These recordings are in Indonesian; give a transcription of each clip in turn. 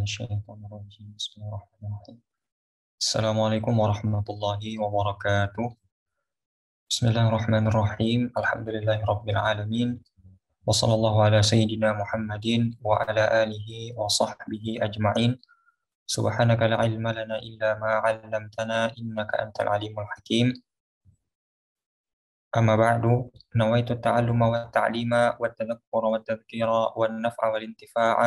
الشيطان الرجيم بسم الله الرحمن الرحيم السلام عليكم ورحمة الله وبركاته بسم الله الرحمن الرحيم الحمد لله رب العالمين وصلى الله على سيدنا محمد وعلى آله وصحبه أجمعين سبحانك لا علم لنا إلا ما علمتنا إنك أنت العليم الحكيم أما بعد نويت التعلم والتعليم والتذكر والتذكير والنفع والانتفاع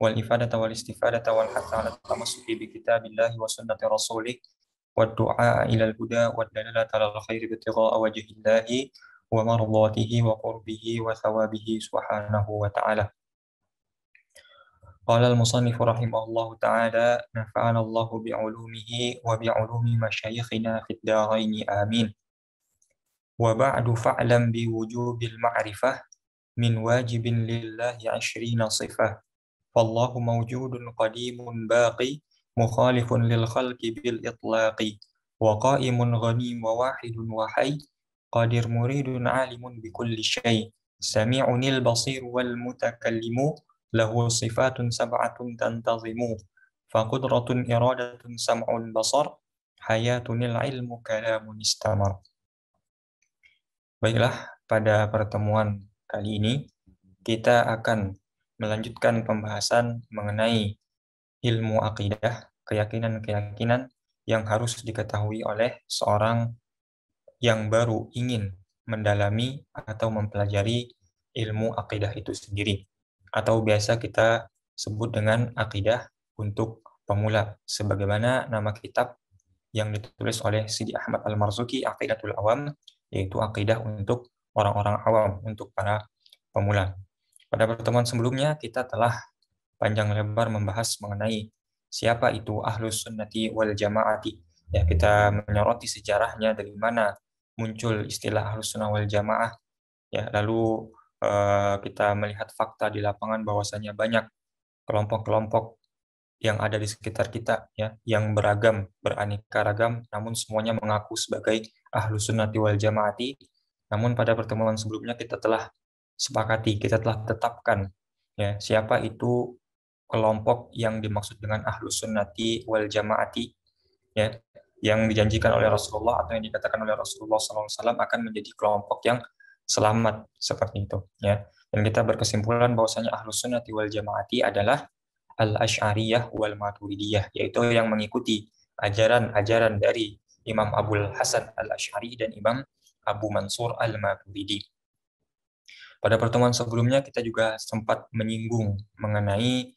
والإفادة والاستفادة والحث على التمسك بكتاب الله وسنة رسوله والدعاء إلى الهدى والدلالة على الخير ابتغاء وجه الله ومرضاته وقربه وثوابه سبحانه وتعالى. قال المصنف رحمه الله تعالى نفعنا الله بعلومه وبعلوم مشايخنا في الدارين آمين. وبعد فاعلم بوجوب المعرفة من واجب لله 20 صفة فالله موجود قديم باقي مخالف للخلق بالإطلاق وقائم غني وواحد وحي قادر مريد عالم بكل شيء سميع البصير والمتكلم له صفات 7 تنتظم فقدرة إرادة سمع بصر حياة العلم كلام استمر. Baiklah, pada pertemuan kali ini kita akan melanjutkan pembahasan mengenai ilmu akidah, keyakinan-keyakinan yang harus diketahui oleh seorang yang baru ingin mendalami atau mempelajari ilmu akidah itu sendiri. Atau biasa kita sebut dengan akidah untuk pemula, sebagaimana nama kitab yang ditulis oleh Sidi Ahmad Al-Marzuki, Aqidatul Awam, yaitu akidah untuk orang-orang awam, untuk para pemula. Pada pertemuan sebelumnya kita telah panjang lebar membahas mengenai siapa itu Ahlus Sunnati wal Jamaati. Ya, kita menyoroti sejarahnya dari mana muncul istilah Ahlus Sunnah wal Jamaah. Ya, lalu kita melihat fakta di lapangan bahwasanya banyak kelompok-kelompok yang ada di sekitar kita, ya, yang beragam, beraneka ragam, namun semuanya mengaku sebagai Ahlus Sunnati wal Jamaati. Namun pada pertemuan sebelumnya kita telah sepakati, kita telah tetapkan, ya, siapa itu kelompok yang dimaksud dengan Ahlus Sunnati wal Jamaati, ya, yang dijanjikan oleh Rasulullah atau yang dikatakan oleh Rasulullah SAW akan menjadi kelompok yang selamat seperti itu, ya. Dan kita berkesimpulan bahwasanya Ahlus Sunnati wal Jamaati adalah Al-Asy'ariyah wal Maturidiyah, yaitu yang mengikuti ajaran-ajaran dari Imam Abul Hasan Al-Asy'ari dan Imam Abu Mansur Al-Maturidi. Pada pertemuan sebelumnya kita juga sempat menyinggung mengenai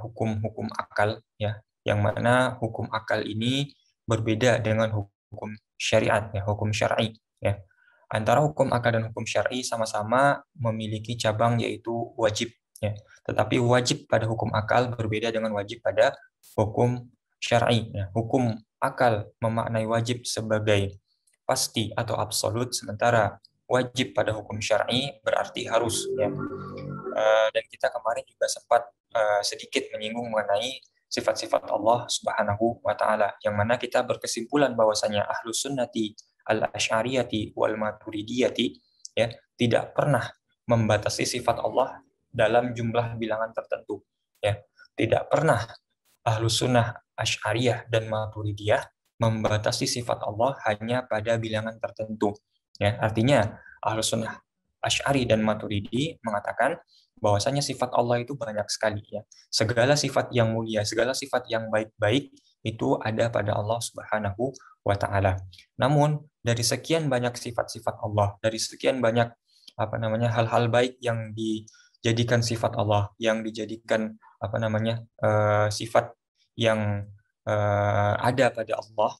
hukum-hukum akal, ya, yang mana hukum akal ini berbeda dengan hukum syariat, ya, hukum syar'i, ya. Antara hukum akal dan hukum syar'i sama-sama memiliki cabang yaitu wajib, ya. Tetapi wajib pada hukum akal berbeda dengan wajib pada hukum syar'i. Ya. Hukum akal memaknai wajib sebagai pasti atau absolut, sementara wajib pada hukum syar'i berarti harus, ya. Dan kita kemarin juga sempat sedikit menyinggung mengenai sifat-sifat Allah Subhanahu wa taala, yang mana kita berkesimpulan bahwasanya Ahlus Sunnati Al-Asy'ariyati wal Maturidiyati, ya, tidak pernah membatasi sifat Allah dalam jumlah bilangan tertentu, ya. Tidak pernah Ahlus Sunnah Asy'ariyah dan Maturidiyah membatasi sifat Allah hanya pada bilangan tertentu, ya. Artinya Ahlus Sunnah Asy'ari dan Maturidi mengatakan bahwasanya sifat Allah itu banyak sekali, ya. Segala sifat yang mulia, segala sifat yang baik-baik itu ada pada Allah Subhanahu wa taala. Namun dari sekian banyak sifat-sifat Allah, dari sekian banyak hal-hal baik yang dijadikan sifat Allah, yang dijadikan sifat yang ada pada Allah,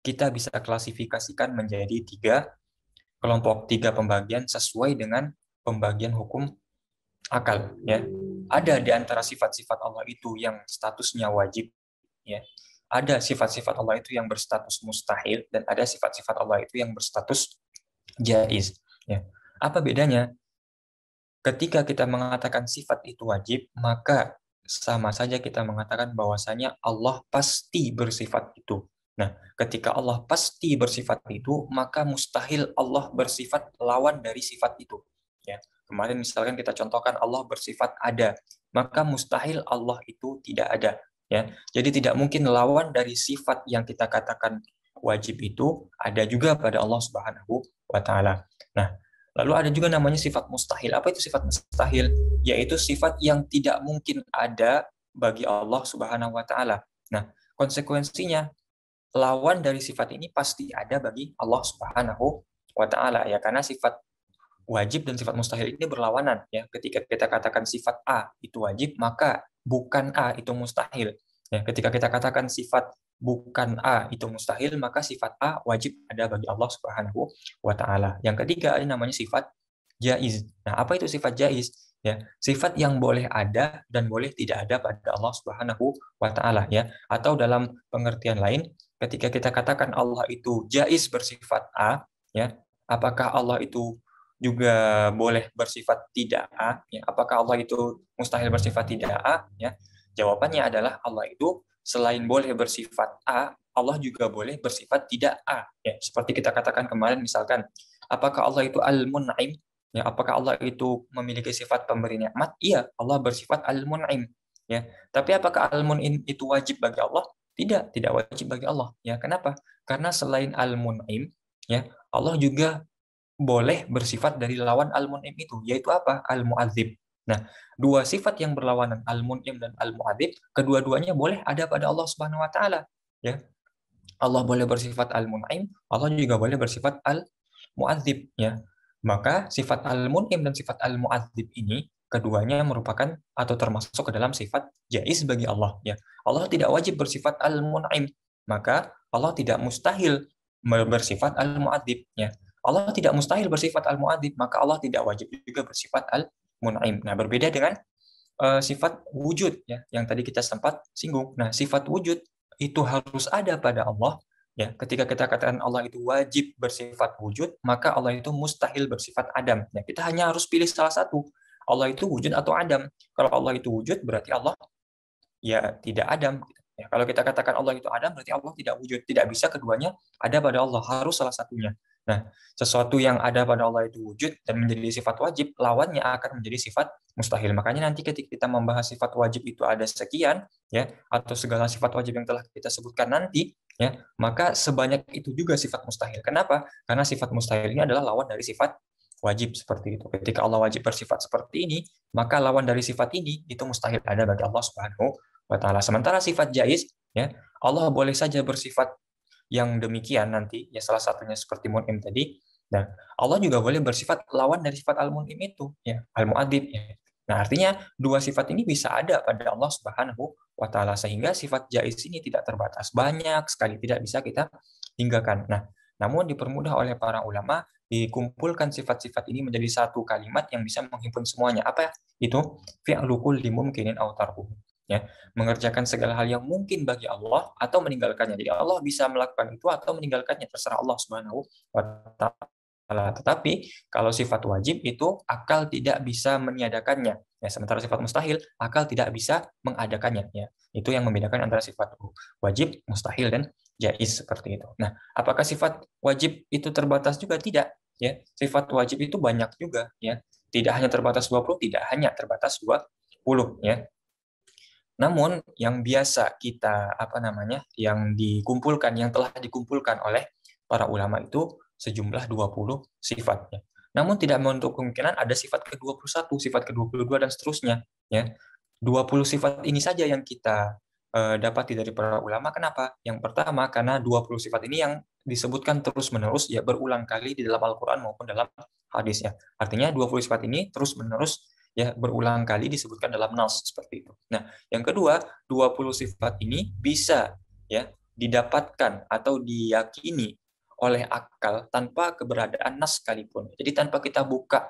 kita bisa klasifikasikan menjadi tiga kelompok, tiga pembagian sesuai dengan pembagian hukum akal, ya. Ada di antara sifat-sifat Allah itu yang statusnya wajib, ya. Ada sifat-sifat Allah itu yang berstatus mustahil, dan ada sifat-sifat Allah itu yang berstatus jaiz, ya. Apa bedanya? Ketika kita mengatakan sifat itu wajib, maka sama saja kita mengatakan bahwasanya Allah pasti bersifat itu. Nah, ketika Allah pasti bersifat itu, maka mustahil Allah bersifat lawan dari sifat itu. Ya. Kemarin misalkan kita contohkan Allah bersifat ada, maka mustahil Allah itu tidak ada. Ya. Jadi tidak mungkin lawan dari sifat yang kita katakan wajib itu ada juga pada Allah Subhanahu wa taala. Nah, lalu ada juga namanya sifat mustahil. Apa itu sifat mustahil? Yaitu sifat yang tidak mungkin ada bagi Allah Subhanahu wa taala. Nah, konsekuensinya lawan dari sifat ini pasti ada bagi Allah Subhanahu wa taala ya, karena sifat wajib dan sifat mustahil ini berlawanan ya. Ketika kita katakan sifat A itu wajib, maka bukan A itu mustahil. Ya, ketika kita katakan sifat bukan A itu mustahil, maka sifat A wajib ada bagi Allah Subhanahu wa taala. Yang ketiga ada namanya sifat jaiz. Nah, apa itu sifat jaiz? Ya, sifat yang boleh ada dan boleh tidak ada pada Allah Subhanahu wa taala ya. Atau dalam pengertian lain, ketika kita katakan Allah itu jaiz bersifat A, ya, apakah Allah itu juga boleh bersifat tidak A? Ya, apakah Allah itu mustahil bersifat tidak A? Ya, jawabannya adalah Allah itu selain boleh bersifat A, Allah juga boleh bersifat tidak A. Ya, seperti kita katakan kemarin, misalkan, apakah Allah itu Al-Mun'im? Ya, apakah Allah itu memiliki sifat pemberi nikmat? Iya, Allah bersifat Al-Mun'im. Ya, tapi apakah Al-Mun'im itu wajib bagi Allah? Tidak, tidak wajib bagi Allah. Ya, kenapa? Karena selain Al-Mun'im, ya, Allah juga boleh bersifat dari lawan al-mun'im itu, yaitu apa? Al-mu'adzib. Nah, dua sifat yang berlawanan, al-mun'im dan al-mu'adzib, kedua-duanya boleh ada pada Allah Subhanahu wa taala. Ya. Allah boleh bersifat al-mun'im, Allah juga boleh bersifat al-mu'adzib, ya. Maka sifat al-mun'im dan sifat al-mu'adzib ini keduanya merupakan atau termasuk ke dalam sifat jaiz bagi Allah, ya. Allah tidak wajib bersifat al-mun'im, maka Allah tidak mustahil bersifat al-mu'adzib, ya. Allah tidak mustahil bersifat al-mu'adzib, maka Allah tidak wajib juga bersifat al-mun'im. Nah, berbeda dengan sifat wujud ya, yang tadi kita sempat singgung. Nah, sifat wujud itu harus ada pada Allah ya. Ketika kita katakan Allah itu wajib bersifat wujud, maka Allah itu mustahil bersifat adam. Ya, kita hanya harus pilih salah satu. Allah itu wujud atau adam. Kalau Allah itu wujud berarti Allah ya tidak adam. Ya, kalau kita katakan Allah itu adam berarti Allah tidak wujud. Tidak bisa keduanya ada pada Allah, harus salah satunya. Nah, sesuatu yang ada pada Allah itu wujud dan menjadi sifat wajib, lawannya akan menjadi sifat mustahil. Makanya nanti ketika kita membahas sifat wajib itu ada sekian, ya, atau segala sifat wajib yang telah kita sebutkan nanti, ya, maka sebanyak itu juga sifat mustahil. Kenapa? Karena sifat mustahil ini adalah lawan dari sifat wajib seperti itu. Ketika Allah wajib bersifat seperti ini, maka lawan dari sifat ini itu mustahil ada bagi Allah Subhanahu wa taala. Sementara sifat jaiz, ya, Allah boleh saja bersifat yang demikian nanti, ya salah satunya seperti mun'im tadi. Dan Allah juga boleh bersifat lawan dari sifat al-mun'im itu, ya, al-mu'adzib. Ya. Nah, artinya dua sifat ini bisa ada pada Allah Subhanahu wa taala sehingga sifat jaiz ini tidak terbatas, banyak sekali, tidak bisa kita tinggalkan. Nah, namun dipermudah oleh para ulama dikumpulkan sifat-sifat ini menjadi satu kalimat yang bisa menghimpun semuanya. Apa itu? Fi'lu kulli mumkinin aw tarkuhu. Ya, mengerjakan segala hal yang mungkin bagi Allah atau meninggalkannya. Jadi Allah bisa melakukan itu atau meninggalkannya, terserah Allah Subhanahu wa taala. Tetapi kalau sifat wajib itu akal tidak bisa meniadakannya. Ya, sementara sifat mustahil akal tidak bisa mengadakannya. Ya, itu yang membedakan antara sifat wajib, mustahil dan jaiz seperti itu. Nah, apakah sifat wajib itu terbatas juga? Tidak. Ya, sifat wajib itu banyak juga. Ya, tidak hanya terbatas 20, tidak hanya terbatas 20. Ya, namun yang biasa kita yang dikumpulkan, yang telah dikumpulkan oleh para ulama itu sejumlah 20 sifatnya. Namun tidak menutup kemungkinan ada sifat ke-21, sifat ke-22 dan seterusnya, ya. 20 sifat ini saja yang kita dapati dari para ulama. Kenapa? Yang pertama karena 20 sifat ini yang disebutkan terus-menerus ya, berulang kali di dalam Al-Qur'an maupun dalam hadis ya. Artinya 20 sifat ini terus-menerus ya berulang kali disebutkan dalam nas seperti itu. Nah, yang kedua, 20 sifat ini bisa ya didapatkan atau diyakini oleh akal tanpa keberadaan nas sekalipun. Jadi tanpa kita buka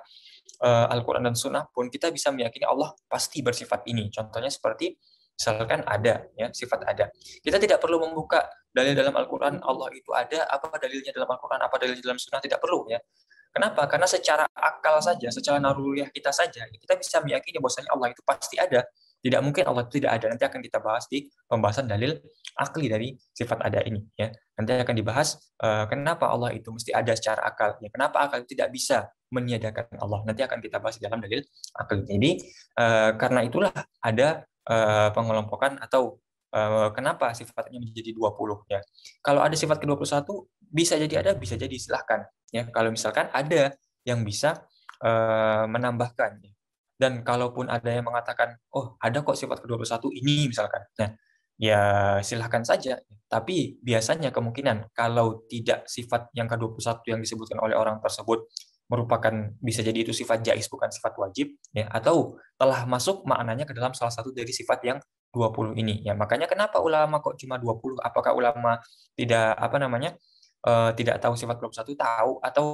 Al-Qur'an dan Sunnah pun kita bisa meyakini Allah pasti bersifat ini. Contohnya seperti misalkan ada ya, sifat ada. Kita tidak perlu membuka dalil dalam Al-Qur'an Allah itu ada, apa dalilnya dalam Al-Qur'an, apa dalilnya dalam Sunnah, tidak perlu ya. Kenapa? Karena secara akal saja, secara naruriyah kita saja, kita bisa meyakini bahwasanya Allah itu pasti ada. Tidak mungkin Allah itu tidak ada. Nanti akan kita bahas di pembahasan dalil akli dari sifat ada ini. Ya. Nanti akan dibahas kenapa Allah itu mesti ada secara akal. Ya, kenapa akal itu tidak bisa meniadakan Allah. Nanti akan kita bahas di dalam dalil akli. Jadi karena itulah ada pengelompokan atau kenapa sifatnya menjadi 20 ya. Kalau ada sifat ke-21 bisa jadi ada, bisa jadi silahkan ya. Kalau misalkan ada yang bisa menambahkan ya. Dan kalaupun ada yang mengatakan, oh ada kok sifat ke-21 ini misalkan. Nah, ya silahkan saja. Tapi biasanya kemungkinan kalau tidak sifat yang ke-21 yang disebutkan oleh orang tersebut merupakan, bisa jadi itu sifat jaiz bukan sifat wajib ya, atau telah masuk maknanya ke dalam salah satu dari sifat yang 20 ini ya. Makanya kenapa ulama kok cuma 20? Apakah ulama tidak tidak tahu sifat 21? Tahu, atau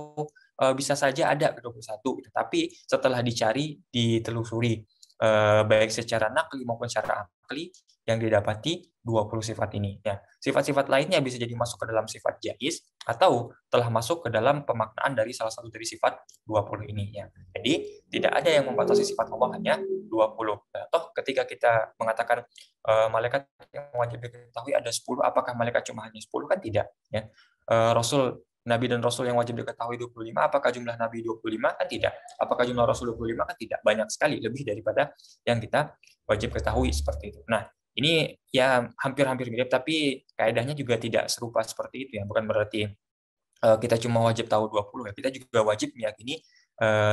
bisa saja ada ke-21, tapi setelah dicari, ditelusuri baik secara nakli maupun secara akli, yang didapati 20 sifat ini. Ya, sifat-sifat lainnya bisa jadi masuk ke dalam sifat jaiz atau telah masuk ke dalam pemaknaan dari salah satu dari sifat 20 ini ya. Jadi tidak ada yang membatasi sifat Allah hanya 20. Nah, toh ketika kita mengatakan malaikat yang wajib diketahui ada 10, apakah malaikat cuma hanya 10? Kan tidak ya. Nabi dan Rasul yang wajib diketahui 25, apakah jumlah Nabi 25? Kan tidak. Apakah jumlah Rasul 25? Kan tidak. Banyak sekali, lebih daripada yang kita wajib ketahui seperti itu. Nah, ini ya hampir-hampir mirip, tapi kaedahnya juga tidak serupa seperti itu ya. Bukan berarti kita cuma wajib tahu 20 ya. Kita juga wajib meyakini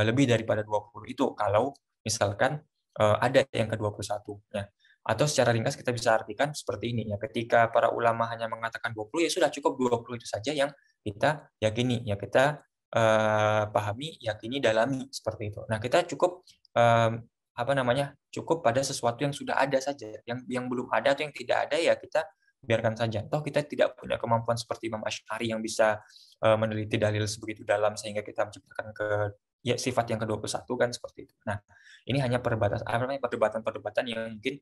lebih daripada 20 itu kalau misalkan ada yang ke-21. Nah, atau secara ringkas kita bisa artikan seperti ini ya. Ketika para ulama hanya mengatakan 20, ya sudah cukup 20 itu saja yang kita yakini ya, kita pahami, yakini, dalami seperti itu. Nah, kita cukup cukup pada sesuatu yang sudah ada saja. Yang belum ada atau yang tidak ada ya kita biarkan saja. Toh kita tidak punya kemampuan seperti Imam Asy'ari yang bisa meneliti dalil sebegitu dalam sehingga kita menciptakan sifat yang ke-21 kan seperti itu. Nah, ini hanya perdebatan-perdebatan yang mungkin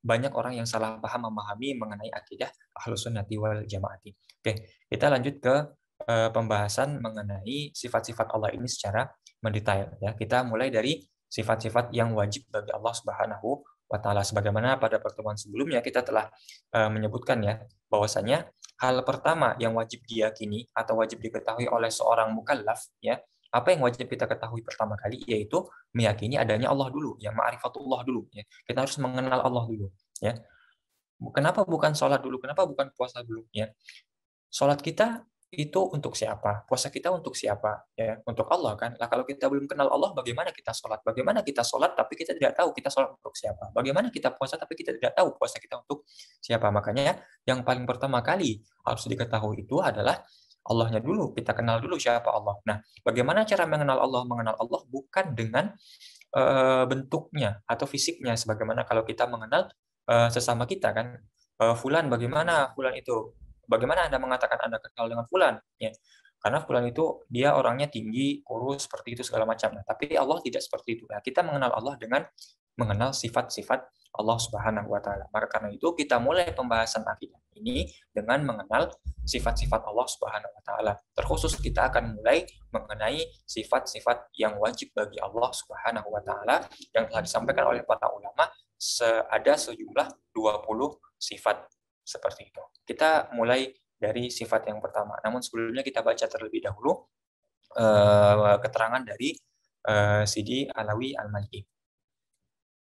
banyak orang yang salah paham memahami mengenai akidah Ahlus Sunnati wal Jamaati. Oke, kita lanjut ke pembahasan mengenai sifat-sifat Allah ini secara mendetail ya. Kita mulai dari sifat-sifat yang wajib bagi Allah Subhanahu wa taala. Sebagaimana pada pertemuan sebelumnya kita telah menyebutkan ya bahwasanya hal pertama yang wajib diyakini atau wajib diketahui oleh seorang mukallaf ya, apa yang wajib kita ketahui pertama kali yaitu meyakini adanya Allah dulu, ya ma'rifatullah dulu ya. Kita harus mengenal Allah dulu ya. Kenapa bukan sholat dulu? Kenapa bukan puasa dulu ya? Sholat kita itu untuk siapa? Puasa kita untuk siapa? Ya, untuk Allah kan. Lah kalau kita belum kenal Allah, bagaimana kita sholat? Bagaimana kita sholat tapi kita tidak tahu kita sholat untuk siapa? Bagaimana kita puasa tapi kita tidak tahu puasa kita untuk siapa? Makanya yang paling pertama kali harus diketahui itu adalah Allahnya dulu. Kita kenal dulu siapa Allah. Nah, bagaimana cara mengenal Allah? Mengenal Allah bukan dengan bentuknya atau fisiknya, sebagaimana kalau kita mengenal sesama kita kan. Fulan, bagaimana Fulan itu? Bagaimana Anda mengatakan Anda kenal dengan Fulan? Ya. Karena Fulan itu dia orangnya tinggi, kurus, seperti itu segala macam. Nah, tapi Allah tidak seperti itu. Nah, kita mengenal Allah dengan mengenal sifat-sifat Allah Subhanahu wa taala. Maka karena itu kita mulai pembahasan akidah ini dengan mengenal sifat-sifat Allah Subhanahu wa taala. Terkhusus kita akan mulai mengenai sifat-sifat yang wajib bagi Allah Subhanahu wa taala yang telah disampaikan oleh para ulama, ada sejumlah 20 sifat seperti itu. Kita mulai dari sifat yang pertama. Namun sebelumnya kita baca terlebih dahulu keterangan dari Sidi Alawi Al-Maliki.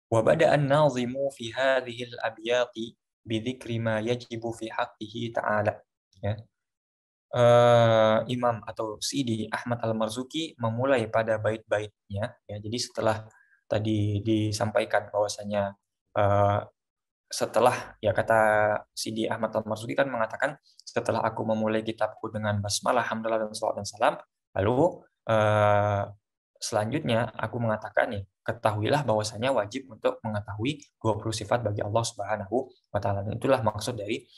Wa bada'a an-nazimu fi hadhihi al-abyati bi dzikri ma yajibu fi haqqihi ta'ala. Ya. Imam atau Sidi Ahmad Al-Marzuki memulai pada bait-baitnya ya. Jadi setelah tadi disampaikan bahwasanya setelah ya, kata Sidi Ahmad Al-Marzuki kan mengatakan, setelah aku memulai kitabku dengan basmalah, hamdalah, dan salawat dan salam, lalu selanjutnya aku mengatakan nih, ketahuilah bahwasanya wajib untuk mengetahui 20 sifat bagi Allah Subhanahu wa taala. Dan itulah maksud dari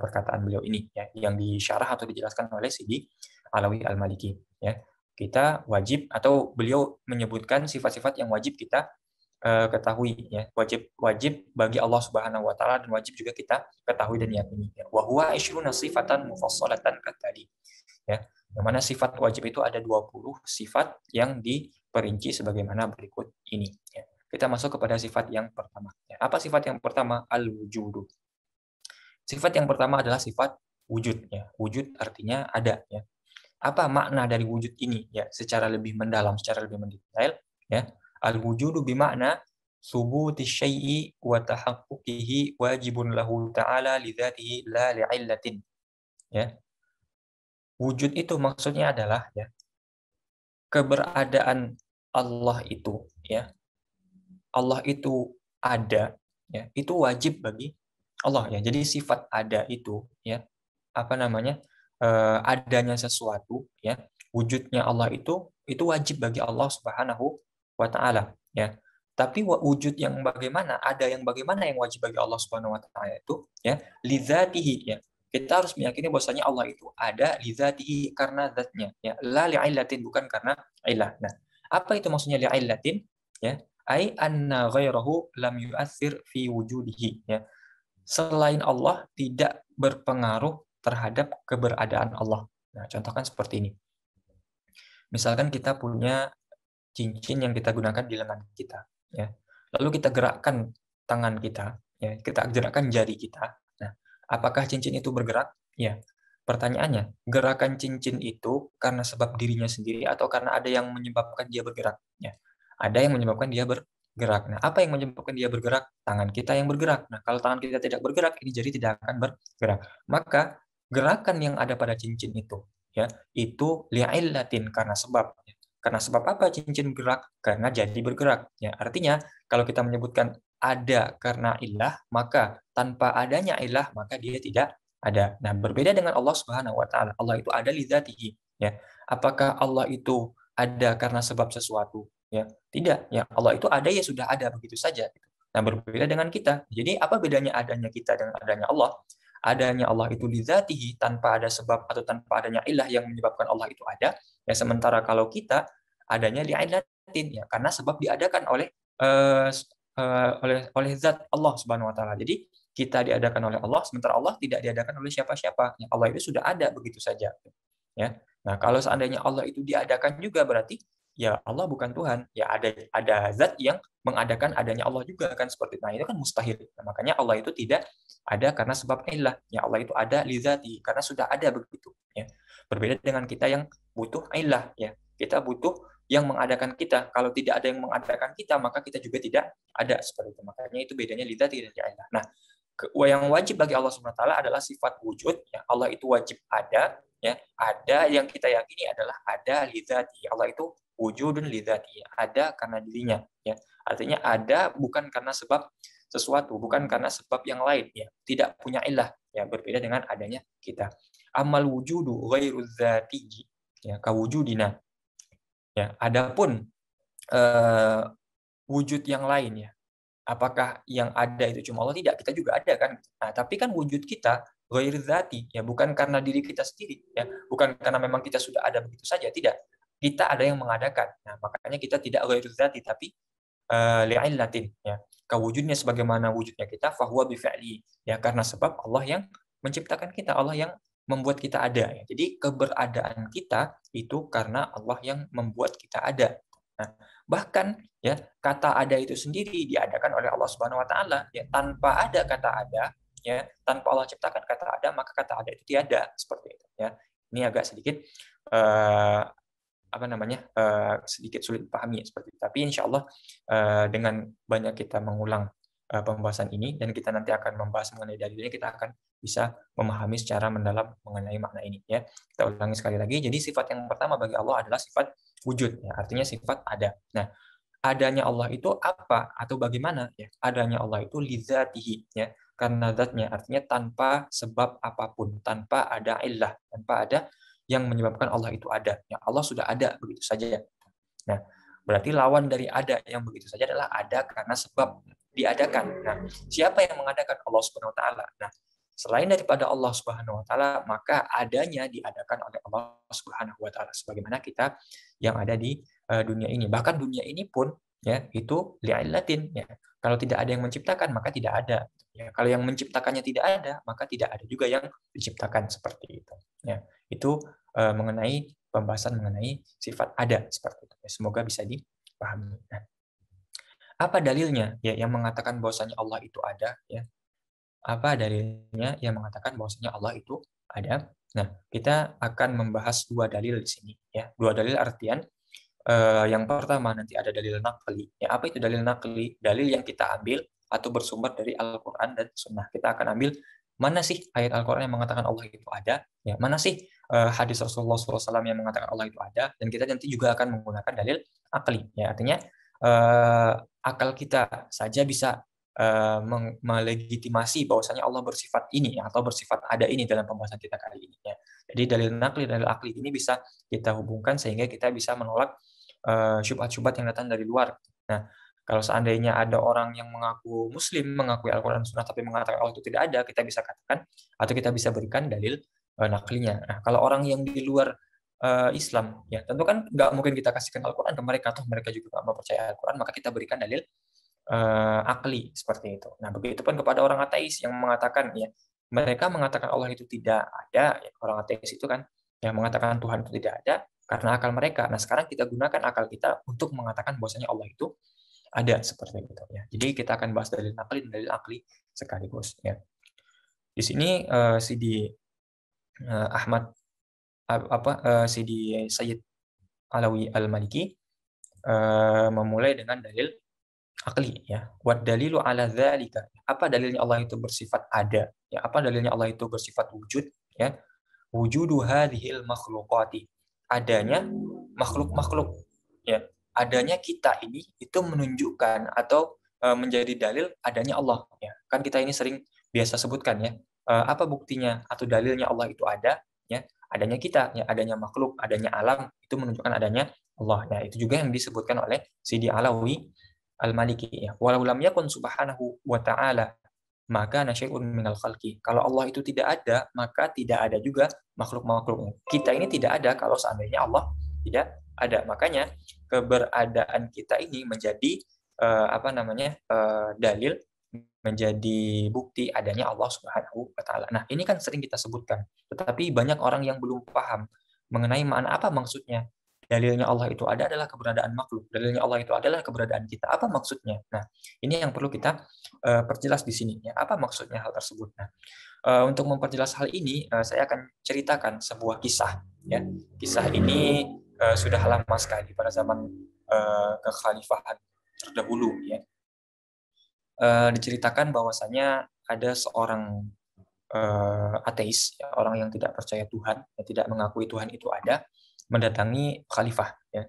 perkataan beliau ini ya, yang disyarah atau dijelaskan oleh Sidi Alawi Al-Maliki ya. Kita wajib, atau beliau menyebutkan sifat-sifat yang wajib kita ketahui ya, wajib bagi Allah Subhanahu wa taala, dan wajib juga kita ketahui dan yakini ya. Wa huwa 20 sifatan mufassalatan katadi ya. Yang mana sifat wajib itu ada 20 sifat yang diperinci sebagaimana berikut ini ya. kita masuk kepada sifat yang pertama. Ya, apa sifat yang pertama? Al-wujudu. Sifat yang pertama adalah sifat wujud. Ya. Wujud artinya ada. Ya. Apa makna dari wujud ini? Ya, secara lebih mendalam, secara lebih mendetail. Ya. Al-wujudu bimakna subuti syai'i wa tahaqquqihi wajibun lahu ta'ala lidzatihi la li'illatin. Ya. Wujud itu maksudnya adalah ya, keberadaan Allah itu, ya. Allah itu ada, ya. Itu wajib bagi Allah, ya. Jadi sifat ada itu, ya, apa namanya? Adanya sesuatu, ya. Wujudnya Allah itu wajib bagi Allah Subhanahu wa taala, ya. Tapi wujud yang bagaimana? Ada yang bagaimana yang wajib bagi Allah Subhanahu wa taala itu, ya, lidzatihi, ya. Kita harus meyakini bahwasanya Allah itu ada lidzatihi karena zatnya, ya. La li'illatin, bukan karena ilah. Nah, apa itu maksudnya li'illatin? Ya, ai anna ghairahu lam yu'athir fi wujudihi, ya. Selain Allah tidak berpengaruh terhadap keberadaan Allah. Nah, contohkan seperti ini. Misalkan kita punya cincin yang kita gunakan di lengan kita, ya. Lalu kita gerakkan tangan kita, ya. Kita gerakkan jari kita. Nah, apakah cincin itu bergerak? Ya. Pertanyaannya, gerakan cincin itu karena sebab dirinya sendiri atau karena ada yang menyebabkan dia bergerak? Ya. Ada yang menyebabkan dia bergerak. Nah, apa yang menyebabkan dia bergerak? Tangan kita yang bergerak. Nah, kalau tangan kita tidak bergerak, ini jari tidak akan bergerak. Maka gerakan yang ada pada cincin itu, ya, itu li'illatin, karena sebab. Karena sebab apa cincin bergerak? Karena jadi bergerak. Ya, artinya kalau kita menyebutkan ada karena ilah, maka tanpa adanya ilah maka dia tidak ada. Nah, berbeda dengan Allah Subhanahu wa taala. Allah itu ada li dzatihi, ya. Apakah Allah itu ada karena sebab sesuatu? Ya, tidak. Ya, Allah itu ada, ya sudah ada begitu saja. Nah, berbeda dengan kita. Jadi apa bedanya adanya kita dengan adanya Allah? Adanya Allah itu li dzatihi, tanpa ada sebab atau tanpa adanya ilah yang menyebabkan Allah itu ada. Ya, sementara kalau kita adanya li'illatin, ya, karena sebab diadakan oleh oleh zat Allah Subhanahu wa taala. Jadi kita diadakan oleh Allah, sementara Allah tidak diadakan oleh siapa-siapa. Ya, Allah itu sudah ada begitu saja. Ya. Nah, kalau seandainya Allah itu diadakan juga, berarti ya Allah bukan Tuhan. Ya, ada zat yang mengadakan adanya Allah juga, kan seperti itu. Nah, itu kan mustahil. Nah, makanya Allah itu tidak ada karena sebab ilah. Ya, Allah itu ada li dzati, karena sudah ada begitu, ya. Berbeda dengan kita yang butuh ilah, ya. Kita butuh yang mengadakan kita. Kalau tidak ada yang mengadakan kita, maka kita juga tidak ada, seperti itu. Makanya itu bedanya li dzati dan li ilah. Nah, yang wajib bagi Allah Subhanahu wa taala adalah sifat wujud, ya. Allah itu wajib ada, ya. Ada yang kita yakini adalah ada li dzati. Allah itu wujudun li dzati, ada karena dirinya, ya. Artinya ada bukan karena sebab sesuatu, bukan karena sebab yang lain, ya. Tidak punya ilah, ya, berbeda dengan adanya kita. Amal wujudu ghairu dzati, ya, kawujudina. Ya, adapun wujud yang lain, ya. Apakah yang ada itu cuma Allah? Tidak, kita juga ada, kan. Nah, tapi kan wujud kita ghair dzati, ya, bukan karena diri kita sendiri, ya, bukan karena memang kita sudah ada begitu saja, tidak. Kita ada yang mengadakan. Nah, makanya kita tidak ghair dzati, tapi li'illatin, ya. Kewujudnya sebagaimana wujudnya kita, fahuwa bifi'li, ya, karena sebab Allah yang menciptakan kita, Allah yang membuat kita ada, ya. Jadi keberadaan kita itu karena Allah yang membuat kita ada. Nah, bahkan, ya, kata ada itu sendiri diadakan oleh Allah Subhanahu wa taala, ya. Tanpa ada kata ada, ya, tanpa Allah ciptakan kata ada, maka kata ada itu tiada, seperti itu, ya. Ini agak sedikit apa namanya, sedikit sulit dipahami, seperti itu. Tapi insya Allah dengan banyak kita mengulang pembahasan ini, dan kita nanti akan membahas mengenai dalilnya, kita akan bisa memahami secara mendalam mengenai makna ini, ya. Kita ulangi sekali lagi. Jadi sifat yang pertama bagi Allah adalah sifat wujud, ya, artinya sifat ada. Nah, adanya Allah itu apa atau bagaimana, ya? Adanya Allah itu lidzatihi, ya, karena zatnya, artinya tanpa sebab apapun, tanpa ada illah, tanpa ada yang menyebabkan Allah itu ada. Ya, Allah sudah ada begitu saja. Nah, berarti lawan dari ada yang begitu saja adalah ada karena sebab diadakan. Nah, siapa yang mengadakan? Allah Subhanahu wa taala. Nah, selain daripada Allah Subhanahu wa taala, maka adanya diadakan oleh Allah Subhanahu wa taala, sebagaimana kita yang ada di dunia ini. Bahkan dunia ini pun, ya, itu li'illatin, ya. Kalau tidak ada yang menciptakan, maka tidak ada. Ya, kalau yang menciptakannya tidak ada, maka tidak ada juga yang diciptakan, seperti itu. Ya, itu mengenai pembahasan mengenai sifat ada, seperti itu. Semoga bisa dipahami. Nah, Apa dalilnya ya yang mengatakan bahwasanya Allah itu ada ya? Apa dalilnya yang mengatakan bahwasanya Allah itu ada? Nah, kita akan membahas dua dalil di sini ya. Dua dalil artian yang pertama nanti ada dalil naqli. Ya, apa itu dalil naqli? Dalil yang kita ambil atau bersumber dari Al-Qur'an dan Sunnah. Kita akan ambil mana sih ayat Al-Qur'an yang mengatakan Allah itu ada? Ya, mana sih hadis Rasulullah SAW yang mengatakan Allah itu ada? Dan kita nanti juga akan menggunakan dalil akli. Ya, artinya akal kita saja bisa melegitimasi bahwasanya Allah bersifat ini ya, atau bersifat ada ini dalam pembahasan kita kali ini ya. Jadi dalil naqli dan dalil akli ini bisa kita hubungkan sehingga kita bisa menolak syubhat-syubhat yang datang dari luar. Nah, kalau seandainya ada orang yang mengaku Muslim, mengakui Al-Quran dan Sunnah, tapi mengatakan Allah itu tidak ada, kita bisa katakan atau kita bisa berikan dalil naklinya. Nah, kalau orang yang di luar Islam, ya tentu kan nggak mungkin kita kasihkan Al-Quran ke mereka, atau mereka juga nggak mempercayai Al-Quran, maka kita berikan dalil akli seperti itu. Nah, begitupun kepada orang ateis yang mengatakan ya mereka mengatakan Allah itu tidak ada, ya, orang ateis itu kan yang mengatakan Tuhan itu tidak ada karena akal mereka. Nah, sekarang kita gunakan akal kita untuk mengatakan bahwasanya Allah itu ada seperti itu ya. Jadi kita akan bahas dalil akli dan dalil akli sekaligus ya. Di sini Sidi Ahmad Sidi Sayyid Alawi Al-Maliki memulai dengan dalil akli ya. Wa dalilu ala dzalika. Apa dalilnya Allah itu bersifat ada? Ya, apa dalilnya Allah itu bersifat wujud ya? Wujudu hadhil makhluqati. Adanya makhluk-makhluk ya. Adanya kita ini itu menunjukkan atau menjadi dalil adanya Allah ya. Kan kita ini sering biasa sebutkan ya. Apa buktinya atau dalilnya Allah itu ada ya? Adanya kita ya, adanya makhluk, adanya alam itu menunjukkan adanya Allah. Ya, itu juga yang disebutkan oleh Sidi Alawi Al-Maliki ya. Walau lam yakun subhanahu wa ta'ala maka nasyai'un minal khalqi. Kalau Allah itu tidak ada, maka tidak ada juga makhluk-makhluknya. Kita ini tidak ada kalau seandainya Allah tidak ada. Makanya keberadaan kita ini menjadi dalil, menjadi bukti adanya Allah Subhanahu wa taala. Nah, ini kan sering kita sebutkan, tetapi banyak orang yang belum paham mengenai mana apa maksudnya. Dalilnya Allah itu ada adalah keberadaan makhluk. Dalilnya Allah itu adalah keberadaan kita. Apa maksudnya? Nah, ini yang perlu kita perjelas di sini. Ya, apa maksudnya hal tersebut? Nah, untuk memperjelas hal ini, saya akan ceritakan sebuah kisah. Ya, kisah ini sudah lama sekali pada zaman kekhalifahan terdahulu. Ya, diceritakan bahwasanya ada seorang ateis, ya, orang yang tidak percaya Tuhan, yang tidak mengakui Tuhan itu ada, mendatangi khalifah. Ya.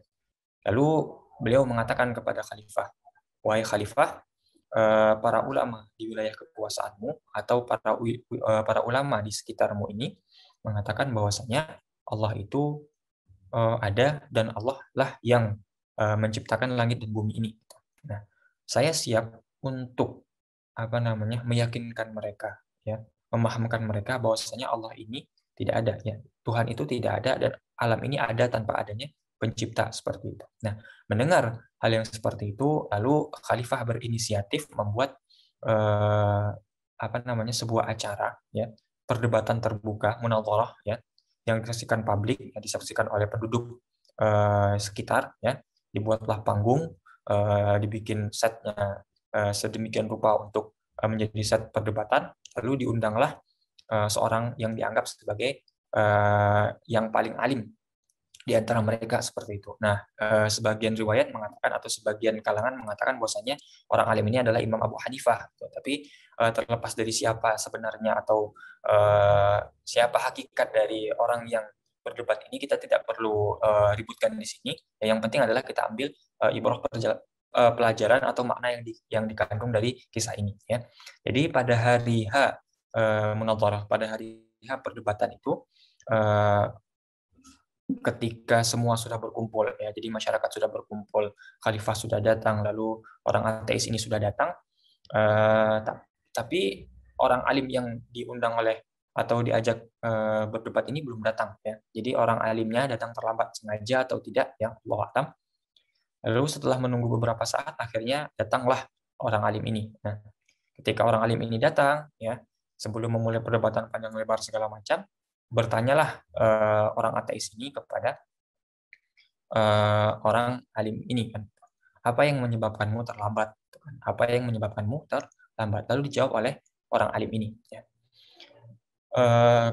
Lalu beliau mengatakan kepada khalifah, wahai khalifah, para ulama di wilayah kekuasaanmu atau para ulama di sekitarmu ini mengatakan bahwasanya Allah itu ada dan Allah lah yang menciptakan langit dan bumi ini. Nah, saya siap untuk meyakinkan mereka, ya, memahamkan mereka bahwasanya Allah ini tidak ada, ya, Tuhan itu tidak ada dan alam ini ada tanpa adanya pencipta seperti itu. Nah, mendengar hal yang seperti itu, lalu Khalifah berinisiatif membuat sebuah acara, ya, perdebatan terbuka, munadharah, ya, yang disaksikan publik, yang disaksikan oleh penduduk sekitar, ya, dibuatlah panggung, dibikin setnya sedemikian rupa untuk menjadi set perdebatan, lalu diundanglah seorang yang dianggap sebagai yang paling alim di antara mereka seperti itu. Nah, sebagian riwayat mengatakan atau sebagian kalangan mengatakan bahwasanya orang alim ini adalah Imam Abu Hanifah. Tapi terlepas dari siapa sebenarnya atau siapa hakikat dari orang yang berdebat ini, kita tidak perlu ributkan di sini. Yang penting adalah kita ambil ibrah pelajaran atau makna yang dikandung dari kisah ini. Ya. Jadi pada hari H munadharah, pada hari H perdebatan itu, ketika semua sudah berkumpul, ya, jadi masyarakat sudah berkumpul, khalifah sudah datang, lalu orang ateis ini sudah datang, tapi orang alim yang diundang oleh atau diajak berdebat ini belum datang, ya. Jadi orang alimnya datang terlambat sengaja atau tidak, ya, Allahu a'lam. Lalu setelah menunggu beberapa saat, akhirnya datanglah orang alim ini. Nah, ketika orang alim ini datang, ya, sebelum memulai perdebatan panjang lebar segala macam, bertanyalah orang ateis ini kepada orang alim ini kan, apa yang menyebabkanmu terlambat? Apa yang menyebabkanmu terlambat? Lalu dijawab oleh orang alim ini. Ya.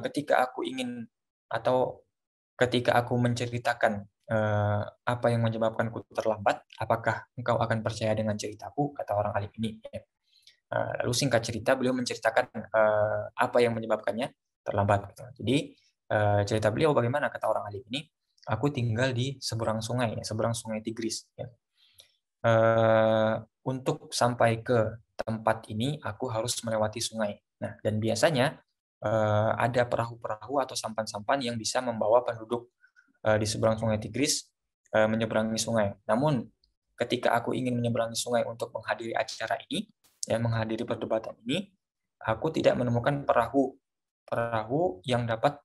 Ketika aku ingin atau ketika aku menceritakan apa yang menyebabkanku terlambat, apakah engkau akan percaya dengan ceritaku? Kata orang alim ini. Ya. Lalu singkat cerita beliau menceritakan apa yang menyebabkannya terlambat. Jadi cerita beliau bagaimana kata orang alim ini, aku tinggal di seberang sungai, seberang sungai Tigris. Ya. Untuk sampai ke tempat ini aku harus melewati sungai. Nah, dan biasanya ada perahu-perahu atau sampan-sampan yang bisa membawa penduduk di seberang sungai Tigris menyeberangi sungai. Namun ketika aku ingin menyeberangi sungai untuk menghadiri acara ini, ya menghadiri perdebatan ini, aku tidak menemukan perahu yang dapat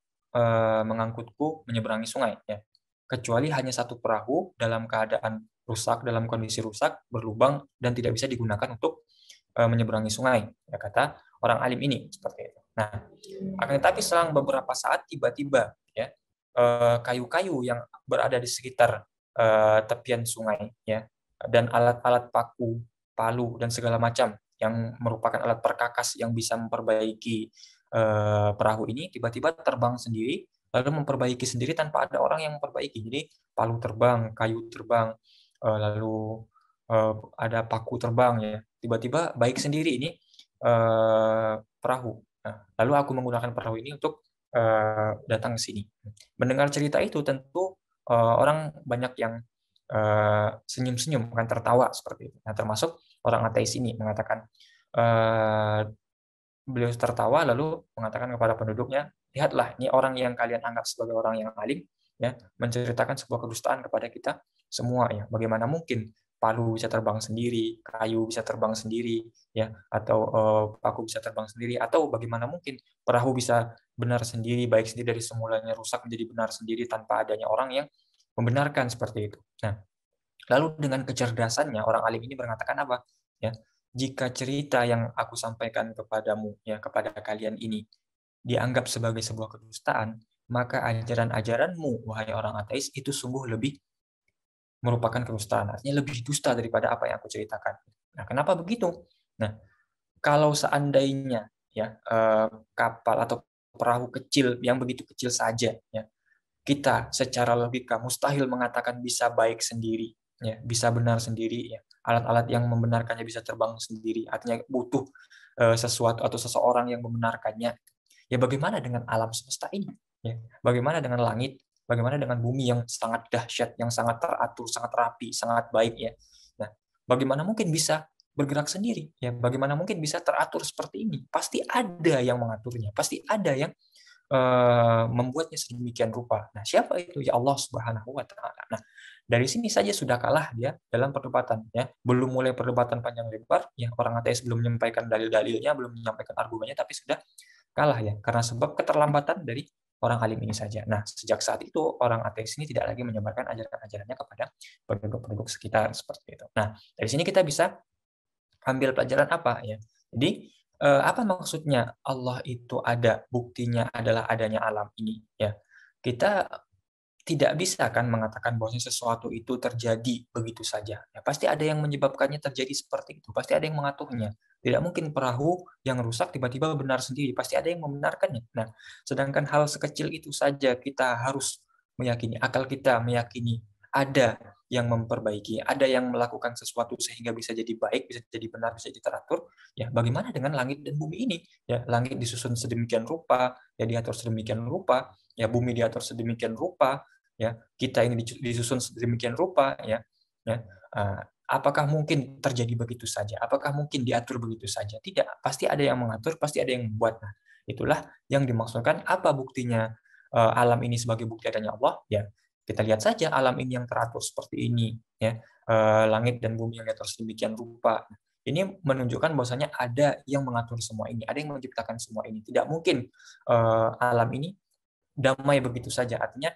mengangkutku menyeberangi sungai. Ya. Kecuali hanya satu perahu dalam keadaan rusak, dalam kondisi rusak, berlubang dan tidak bisa digunakan untuk menyeberangi sungai. Ya kata orang alim ini seperti itu. Nah, akan tetapi selang beberapa saat tiba-tiba ya kayu-kayu yang berada di sekitar tepian sungai ya dan alat-alat paku, palu dan segala macam yang merupakan alat perkakas yang bisa memperbaiki perahu ini tiba-tiba terbang sendiri lalu memperbaiki sendiri tanpa ada orang yang memperbaiki. Jadi palu terbang, kayu terbang, lalu ada paku terbang ya. Tiba-tiba baik sendiri ini perahu. Nah, lalu aku menggunakan perahu ini untuk datang ke sini. Mendengar cerita itu tentu orang banyak yang senyum-senyum, akan tertawa seperti itu. Nah, termasuk orang ateis ini mengatakan beliau tertawa lalu mengatakan kepada penduduknya, lihatlah ini orang yang kalian anggap sebagai orang yang alim ya menceritakan sebuah kedustaan kepada kita semua ya. Bagaimana mungkin palu bisa terbang sendiri, kayu bisa terbang sendiri ya atau paku bisa terbang sendiri atau bagaimana mungkin perahu bisa benar sendiri, baik sendiri dari semulanya rusak menjadi benar sendiri tanpa adanya orang yang membenarkan seperti itu. Nah, lalu dengan kecerdasannya orang alim ini mengatakan apa? Ya, jika cerita yang aku sampaikan kepadamu ya kepada kalian ini dianggap sebagai sebuah kedustaan, maka ajaran-ajaranmu wahai orang ateis itu sungguh lebih merupakan kedustaan. Artinya lebih dusta daripada apa yang aku ceritakan. Nah, kenapa begitu? Nah, kalau seandainya ya kapal atau perahu kecil yang begitu kecil saja ya kita secara logika mustahil mengatakan bisa baik sendiri, ya, bisa benar sendiri, ya. Alat-alat yang membenarkannya bisa terbang sendiri, artinya butuh sesuatu atau seseorang yang membenarkannya. Ya bagaimana dengan alam semesta ini? Ya, bagaimana dengan langit? Bagaimana dengan bumi yang sangat dahsyat, yang sangat teratur, sangat rapi, sangat baik ya. Nah, bagaimana mungkin bisa bergerak sendiri? Ya, bagaimana mungkin bisa teratur seperti ini? Pasti ada yang mengaturnya, pasti ada yang membuatnya sedemikian rupa. Nah, siapa itu? Ya Allah Subhanahu wa taala. Nah, dari sini saja sudah kalah dia dalam perdebatan ya. Belum mulai perdebatan panjang lebar, ya orang ateis belum menyampaikan dalil-dalilnya, belum menyampaikan argumennya tapi sudah kalah ya karena sebab keterlambatan dari orang alim ini saja. Nah, sejak saat itu orang ateis ini tidak lagi menyebarkan ajaran-ajarannya kepada penduduk-penduduk sekitar seperti itu. Nah, dari sini kita bisa ambil pelajaran apa ya? Jadi apa maksudnya Allah itu ada, buktinya adalah adanya alam ini ya. Kita tidak bisa kan mengatakan bahwa sesuatu itu terjadi begitu saja. Ya, pasti ada yang menyebabkannya terjadi seperti itu. Pasti ada yang mengaturnya. Tidak mungkin perahu yang rusak tiba-tiba benar sendiri. Pasti ada yang membenarkannya. Nah, sedangkan hal sekecil itu saja kita harus meyakini, akal kita meyakini ada yang memperbaiki, ada yang melakukan sesuatu sehingga bisa jadi baik, bisa jadi benar, bisa jadi teratur. Ya, bagaimana dengan langit dan bumi ini? Ya, langit disusun sedemikian rupa, ya diatur sedemikian rupa, ya bumi diatur sedemikian rupa, ya kita ini disusun sedemikian rupa ya apakah mungkin terjadi begitu saja, apakah mungkin diatur begitu saja? Tidak, pasti ada yang mengatur, pasti ada yang membuat. Nah, itulah yang dimaksudkan apa buktinya alam ini sebagai bukti adanya Allah ya. Kita lihat saja alam ini yang teratur seperti ini ya, langit dan bumi yang diatur sedemikian rupa. Ini menunjukkan bahwasanya ada yang mengatur semua ini, ada yang menciptakan semua ini. Tidak mungkin alam ini damai begitu saja, artinya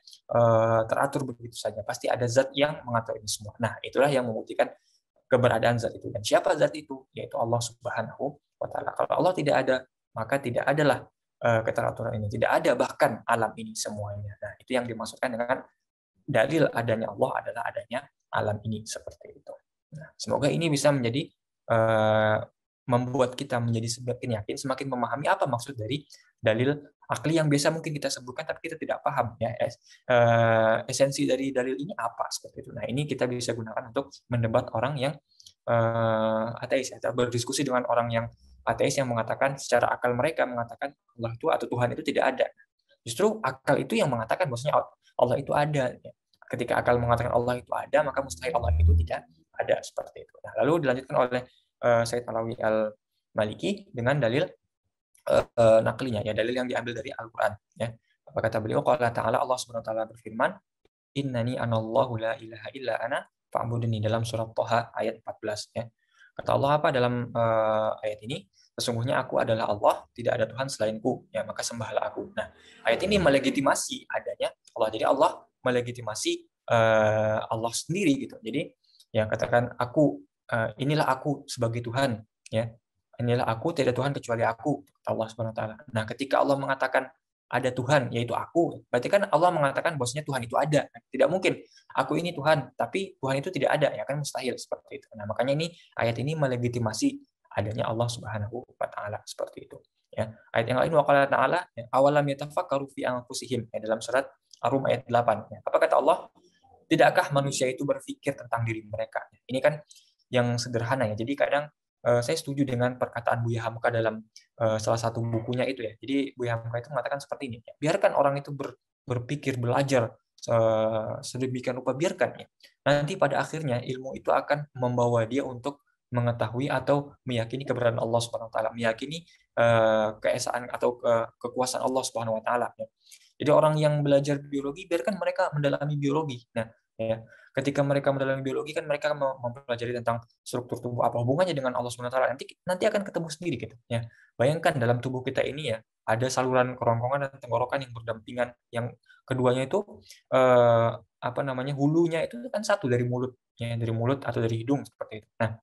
teratur begitu saja. Pasti ada zat yang mengatur ini semua. Nah, itulah yang membuktikan keberadaan zat itu. Dan siapa zat itu? Yaitu Allah Subhanahu wa taala. Kalau Allah tidak ada, maka tidak adalah keteraturan ini. Tidak ada bahkan alam ini semuanya. Nah, itu yang dimaksudkan dengan dalil adanya Allah adalah adanya alam ini seperti itu. Nah, semoga ini bisa menjadi uh, membuat kita menjadi semakin yakin, semakin memahami apa maksud dari dalil akli yang biasa mungkin kita sebutkan tapi kita tidak paham ya. Esensi dari dalil ini apa seperti itu. Nah, ini kita bisa gunakan untuk mendebat orang yang ateis atau berdiskusi dengan orang yang ateis yang mengatakan secara akal mereka mengatakan Allah itu atau Tuhan itu tidak ada. Justru akal itu yang mengatakan bahwasanya Allah itu ada. Ketika akal mengatakan Allah itu ada, maka mustahil Allah itu tidak ada seperti itu. Nah, lalu dilanjutkan oleh Said Alawi Al-Maliki dengan dalil naklinya, ya dalil yang diambil dari Al-Quran. Ya. Apa kata beliau? Qala ta'ala, Allah Subhanahu wa taala berfirman, Innani anallahu la ilaha illa ana fa'budni, dalam surat Thaha ayat 14 ya. Kata Allah apa dalam ayat ini? Sesungguhnya aku adalah Allah, tidak ada Tuhan selainku, ya maka sembahlah aku. Nah, ayat ini melegitimasi adanya Allah. Jadi Allah melegitimasi Allah sendiri gitu. Jadi ya katakan aku, inilah aku sebagai Tuhan, ya. Inilah aku, tidak ada Tuhan kecuali aku, kata Allah Subhanahu wa taala. Nah, ketika Allah mengatakan ada Tuhan, yaitu aku. Berarti kan Allah mengatakan bahwasanya Tuhan itu ada. Tidak mungkin aku ini Tuhan, tapi Tuhan itu tidak ada, ya kan mustahil seperti itu. Nah, makanya ini ayat ini melegitimasi adanya Allah Subhanahu wa taala seperti itu. Ya. Ayat yang lain waqala ta'ala ya, awalam yatafakkaru fi anfusihim ya, dalam surat Ar-Rum ayat 8. Ya. Apa kata Allah? Tidakkah manusia itu berpikir tentang diri mereka? Ini kan yang sederhana ya. Jadi kadang saya setuju dengan perkataan Buya Hamka dalam salah satu bukunya itu ya. Jadi Buya Hamka itu mengatakan seperti ini, ya, biarkan orang itu berpikir, belajar sedemikian rupa, biarkan ya. Nanti pada akhirnya ilmu itu akan membawa dia untuk mengetahui atau meyakini keberadaan Allah Subhanahu wa taala, meyakini keesaan atau kekuasaan Allah Subhanahu wa taala ya. Jadi orang yang belajar biologi biarkan mereka mendalami biologi. Nah, ya, ketika mereka mendalami biologi kan mereka mempelajari tentang struktur tubuh, apa hubungannya dengan Allah Subhanahu wa taala, nanti akan ketemu sendiri gitu ya. Bayangkan dalam tubuh kita ini ya ada saluran kerongkongan dan tenggorokan yang berdampingan, yang keduanya itu apa namanya, hulunya itu kan satu dari mulut ya, dari mulut atau dari hidung seperti itu. Nah,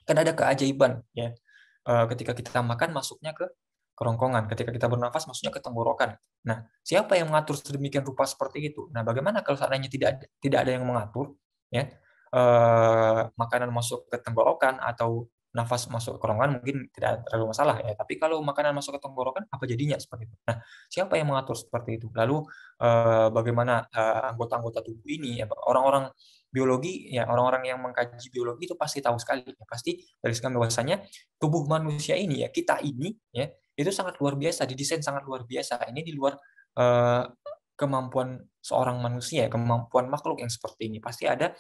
kan ada keajaiban ya. Ketika kita makan masuknya ke kerongkongan, ketika kita bernafas masuknya ke tenggorokan. Nah, siapa yang mengatur sedemikian rupa seperti itu? Nah, bagaimana kalau seandainya tidak ada yang mengatur ya? Makanan masuk ke tenggorokan atau nafas masuk ke kerongkongan mungkin tidak terlalu masalah ya. Tapi kalau makanan masuk ke tenggorokan apa jadinya seperti itu? Nah, siapa yang mengatur seperti itu? Lalu bagaimana anggota-anggota tubuh ini ya, orang-orang biologi ya, orang-orang yang mengkaji biologi itu pasti tahu sekali ya, pasti dari sekali bahwasanya tubuh manusia ini ya, kita ini ya, itu sangat luar biasa, didesain sangat luar biasa. Ini di luar kemampuan seorang manusia, kemampuan makhluk yang seperti ini. Pasti ada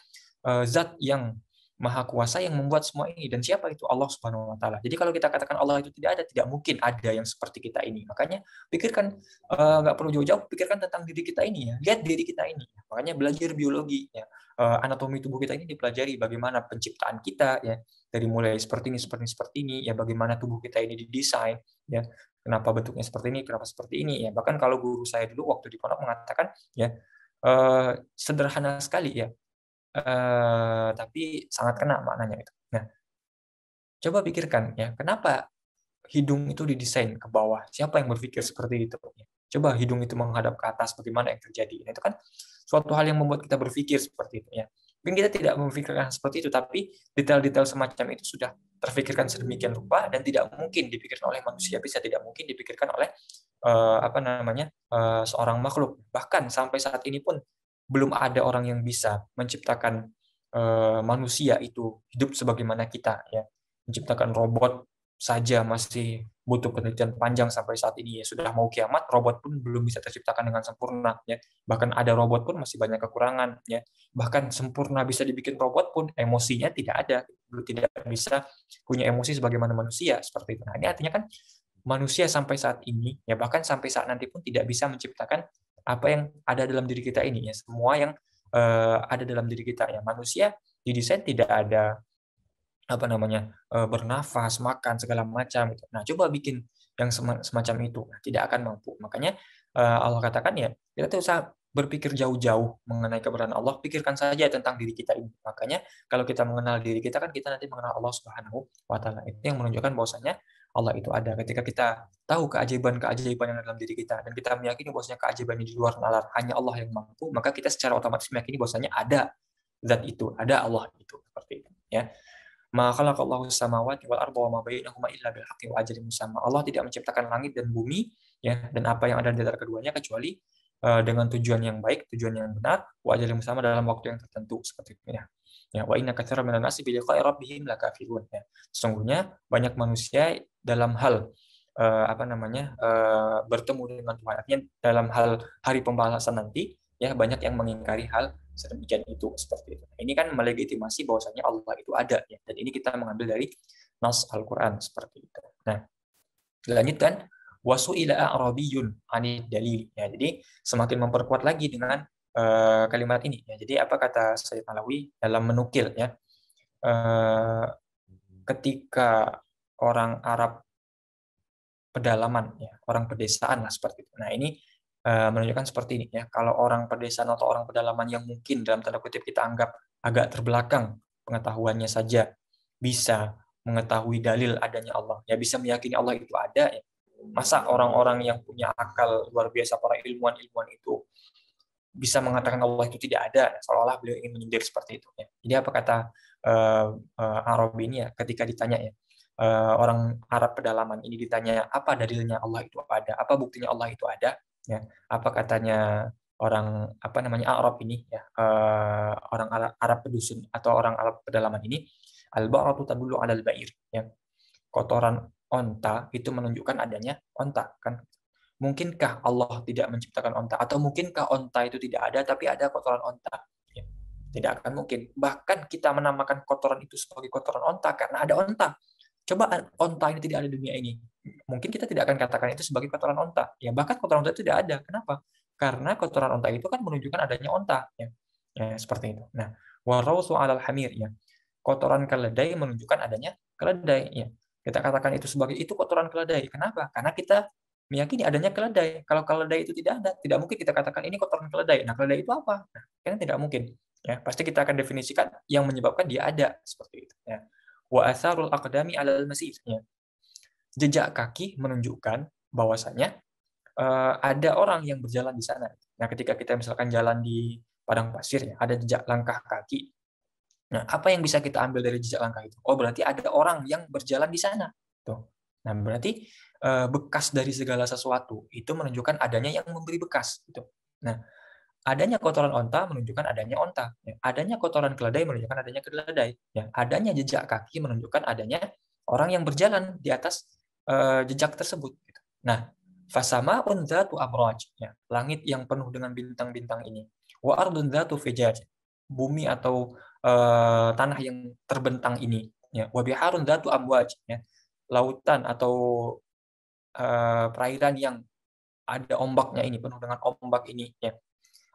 zat yang maha kuasa yang membuat semua ini, dan siapa itu? Allah Subhanahu wa taala. Jadi kalau kita katakan Allah itu tidak ada, tidak mungkin ada yang seperti kita ini. Makanya pikirkan, nggak perlu jauh-jauh, pikirkan tentang diri kita ini ya. Lihat diri kita ini. Makanya belajar biologi ya. Anatomi tubuh kita ini dipelajari, bagaimana penciptaan kita ya, dari mulai seperti ini ya, bagaimana tubuh kita ini didesain ya, kenapa bentuknya seperti ini, kenapa seperti ini ya. Bahkan kalau guru saya dulu waktu di pondok mengatakan ya, sederhana sekali ya, tapi sangat kena maknanya itu. Nah, coba pikirkan ya, kenapa hidung itu didesain ke bawah? Siapa yang berpikir seperti itu? Coba hidung itu menghadap ke atas, bagaimana yang terjadi? Nah, itu kan suatu hal yang membuat kita berpikir seperti itu ya. Mungkin kita tidak memikirkan seperti itu, tapi detail-detail semacam itu sudah terfikirkan sedemikian rupa dan tidak mungkin dipikirkan oleh manusia, bisa tidak mungkin dipikirkan oleh apa namanya, seorang makhluk. Bahkan sampai saat ini pun belum ada orang yang bisa menciptakan manusia itu hidup sebagaimana kita ya. Menciptakan robot saja masih butuh penelitian panjang sampai saat ini ya. Sudah mau kiamat, robot pun belum bisa terciptakan dengan sempurna ya. Bahkan ada robot pun masih banyak kekurangan ya. Bahkan sempurna bisa dibikin robot pun emosinya tidak ada, tidak bisa punya emosi sebagaimana manusia seperti itu. Nah, ini artinya kan manusia sampai saat ini ya, bahkan sampai saat nanti pun tidak bisa menciptakan apa yang ada dalam diri kita ini ya. Semua yang ada dalam diri kita ya. Manusia didesain tidak ada apa namanya, bernafas, makan segala macam gitu. Nah, coba bikin yang semacam itu, nah, tidak akan mampu. Makanya Allah katakan ya, kita tuh usah berpikir jauh-jauh mengenai keberadaan Allah, pikirkan saja tentang diri kita ini. Makanya kalau kita mengenal diri kita kan kita nanti mengenal Allah Subhanahu wa taala. Itu yang menunjukkan bahwasanya Allah itu ada. Ketika kita tahu keajaiban-keajaiban yang ada dalam diri kita dan kita meyakini bahwasanya keajaiban di luar nalar hanya Allah yang mampu, maka kita secara otomatis meyakini bahwasanya ada zat itu, ada Allah itu, seperti itu. ya. Ma khalaqallahu samawati wal arda wa ma bainahuma illa bil haqqi wa ajalin musamma. Allah tidak menciptakan langit dan bumi ya dan apa yang ada di antara keduanya kecuali dengan tujuan yang baik, tujuan yang benar, wa ajalin musamma dalam waktu yang tertentu seperti itu ya. Ya, wa inna katsiran minan nasi bi liqa'i rabbihim lakafirun ya. Sesungguhnya banyak manusia dalam hal bertemu dengan Tuhan. Artinya dalam hal hari pembalasan nanti ya banyak yang mengingkari hal sedemikian itu seperti itu. Ini kan melegitimasi bahwasanya Allah itu ada ya. Dan ini kita mengambil dari nas Al-Qur'an seperti itu. Nah, dilanjutkan wasu'ila a'rabiyun anid dalil ya. Jadi semakin memperkuat lagi dengan kalimat ini ya. Jadi apa kata Sayyid Alawi dalam menukil ya. Ketika orang Arab pedalaman ya, orang pedesaan lah seperti itu. Nah, ini menunjukkan seperti ini ya. Kalau orang pedesaan atau orang pedalaman yang mungkin dalam tanda kutip kita anggap agak terbelakang pengetahuannya saja bisa mengetahui dalil adanya Allah. Ya bisa meyakini Allah itu ada ya. Masa orang-orang yang punya akal luar biasa para ilmuwan-ilmuwan itu bisa mengatakan Allah itu tidak ada, seolah-olah beliau ingin menyindir seperti itu ya. Jadi apa kata Arabi ini ya ketika ditanya ya orang Arab pedalaman ini ditanya apa dalilnya Allah itu ada, apa buktinya Allah itu ada ya, apa katanya orang Arab ini ya orang Arab pedusun atau orang Arab pedalaman ini al-ba'ratu tadullu 'alal ba'ir ya, kotoran onta itu menunjukkan adanya onta kan. Mungkinkah Allah tidak menciptakan onta atau mungkinkah onta itu tidak ada tapi ada kotoran onta ya, tidak akan mungkin. Bahkan kita menamakan kotoran itu sebagai kotoran onta karena ada onta. Coba onta ini tidak ada di dunia ini, mungkin kita tidak akan katakan itu sebagai kotoran onta. Ya bahkan kotoran onta itu tidak ada. Kenapa? Karena kotoran onta itu kan menunjukkan adanya onta. Ya, ya seperti itu. Nah, warausu alal hamir ya, kotoran keledai menunjukkan adanya keledai. Ya, kita katakan itu sebagai itu kotoran keledai. Kenapa? Karena kita meyakini adanya keledai. Kalau keledai itu tidak ada, tidak mungkin kita katakan ini kotoran keledai. Nah, keledai itu apa? Nah, kan tidak mungkin. Ya, pasti kita akan definisikan yang menyebabkan dia ada seperti itu. Ya. Wa atharul aqdami 'alal masir. Ya. Jejak kaki menunjukkan bahwasanya ada orang yang berjalan di sana. Nah, ketika kita misalkan jalan di padang pasir ya, ada jejak langkah kaki. Nah, apa yang bisa kita ambil dari jejak langkah itu? Oh, berarti ada orang yang berjalan di sana. Tuh. Nah, berarti bekas dari segala sesuatu itu menunjukkan adanya yang memberi bekas. Gitu. Nah, adanya kotoran onta menunjukkan adanya onta. Ya. Adanya kotoran keledai menunjukkan adanya keledai. Ya. Adanya jejak kaki menunjukkan adanya orang yang berjalan di atas jejak tersebut. Gitu. Nah, fasama dzatu abraj. Ya. Langit yang penuh dengan bintang-bintang ini. Wa ardun dzatu fijaj. Bumi atau tanah yang terbentang ini. Ya. Wa biharun dzatu amwaj. Ya. Lautan atau perairan yang ada ombaknya ini, penuh dengan ombak ini. Ya.